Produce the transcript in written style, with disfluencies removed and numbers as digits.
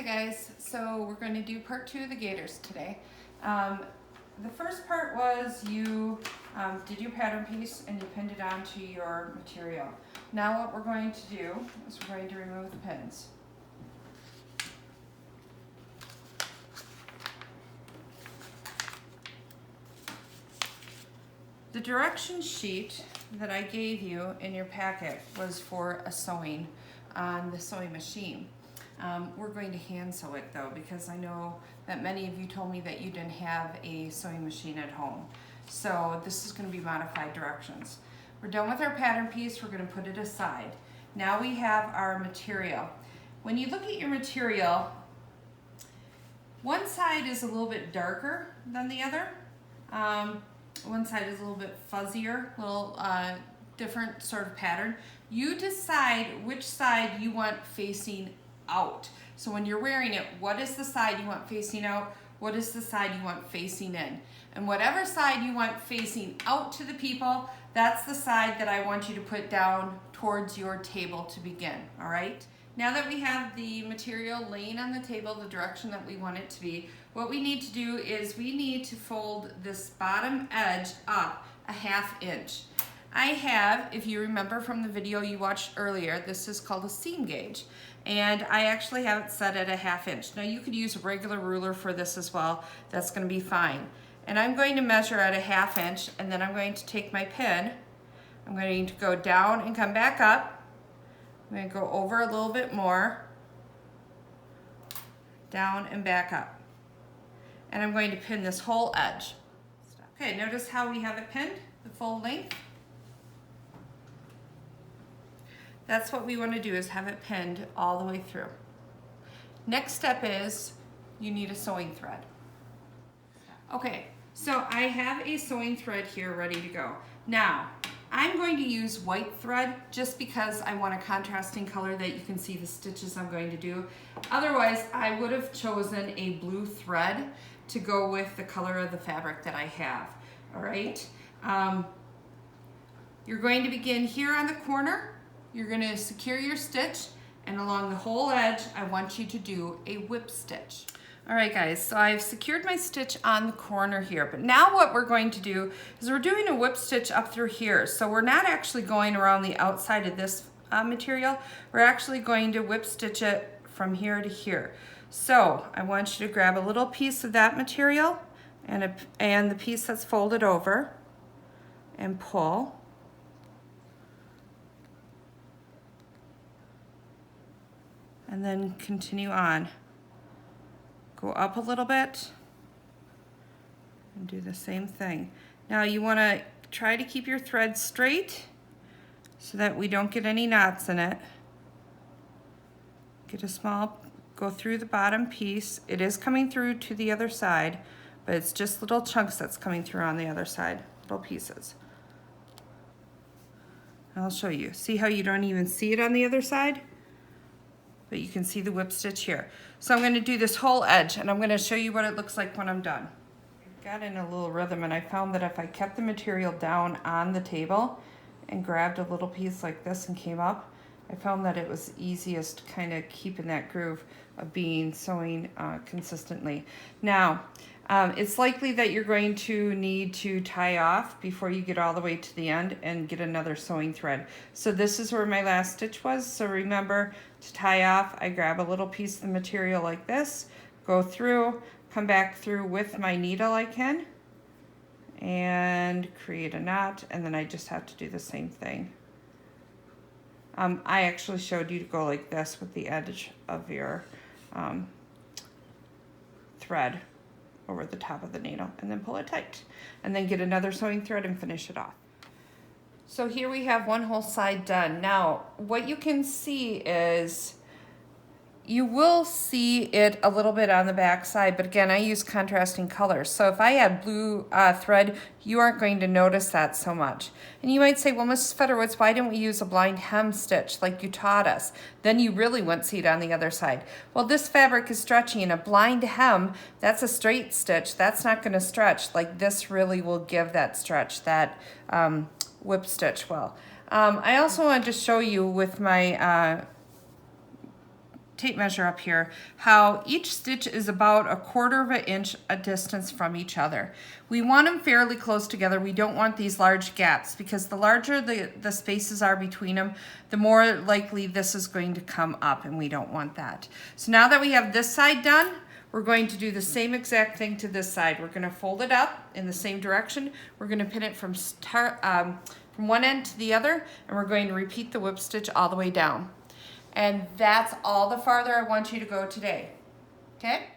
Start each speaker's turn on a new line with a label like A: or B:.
A: Hi guys, so we're going to do part 2 of the gaiters today. The first part was you did your pattern piece and you pinned it onto your material. Now what we're going to do is we're going to remove the pins. The direction sheet that I gave you in your packet was for a sewing on the sewing machine. We're going to hand sew it though, because I know that many of you told me that you didn't have a sewing machine at home. So this is going to be modified directions. We're done with our pattern piece, we're going to put it aside. Now we have our material. When you look at your material, one side is a little bit darker than the other. One side is a little bit fuzzier, a little different sort of pattern. You decide which side you want facing out. So when you're wearing it, what is the side you want facing out? What is the side you want facing in? And whatever side you want facing out to the people, that's the side that I want you to put down towards your table to begin, all right? Now that we have the material laying on the table the direction that we want it to be, what we need to do is we need to fold this bottom edge up a 1/2 inch. I have, if you remember from the video you watched earlier, this is called a seam gauge. And I actually have it set at a 1/2 inch. Now you could use a regular ruler for this as well. That's going to be fine. And I'm going to measure at a 1/2 inch, and then I'm going to take my pin. I'm going to go down and come back up. I'm going to go over a little bit more, down and back up. And I'm going to pin this whole edge. Okay, notice how we have it pinned, the full length. That's what we want to do, is have it pinned all the way through. Next step is you need a sewing thread. Okay, so I have a sewing thread here ready to go. Now, I'm going to use white thread just because I want a contrasting color that you can see the stitches I'm going to do. Otherwise, I would have chosen a blue thread to go with the color of the fabric that I have, all right? You're going to begin here on the corner. You're going to secure your stitch, and along the whole edge, I want you to do a whip stitch. All right, guys, so I've secured my stitch on the corner here, but now what we're going to do is we're doing a whip stitch up through here. So we're not actually going around the outside of this material. We're actually going to whip stitch it from here to here. So I want you to grab a little piece of that material and the piece that's folded over and pull. And then continue on. Go up a little bit and do the same thing. Now you want to try to keep your thread straight so that we don't get any knots in it. Get a small, go through the bottom piece. It is coming through to the other side, but it's just little chunks that's coming through on the other side, little pieces. I'll show you. See how you don't even see it on the other side? But you can see the whip stitch here. So I'm going to do this whole edge, and I'm going to show you what it looks like when I'm done. I got in a little rhythm, and I found that if I kept the material down on the table and grabbed a little piece like this and came up, I found that it was easiest to kind of keep in that groove of sewing consistently. Now, it's likely that you're going to need to tie off before you get all the way to the end and get another sewing thread. So this is where my last stitch was. So remember, to tie off, I grab a little piece of the material like this, go through, come back through with my needle again, and create a knot, and then I just have to do the same thing. I actually showed you to go like this with the edge of your thread over the top of the needle, and then pull it tight, and then get another sewing thread and finish it off. So here we have one whole side done. Now, what you can see is, you will see it a little bit on the back side, but again, I use contrasting colors. So if I had blue thread, you aren't going to notice that so much. And you might say, well, Mrs. Federowitz, why didn't we use a blind hem stitch like you taught us? Then you really wouldn't see it on the other side. Well, this fabric is stretchy, and a blind hem, that's a straight stitch. That's not going to stretch. Like this really will give that stretch, that whip stitch well. I also wanted to show you with my tape measure up here, how each stitch is about 1/4 of an inch a distance from each other. We want them fairly close together. We don't want these large gaps, because the larger the spaces are between them, the more likely this is going to come up, and we don't want that. So now that we have this side done, we're going to do the same exact thing to this side. We're going to fold it up in the same direction. We're going to pin it from one end to the other, and we're going to repeat the whip stitch all the way down. And that's all the farther I want you to go today. Okay?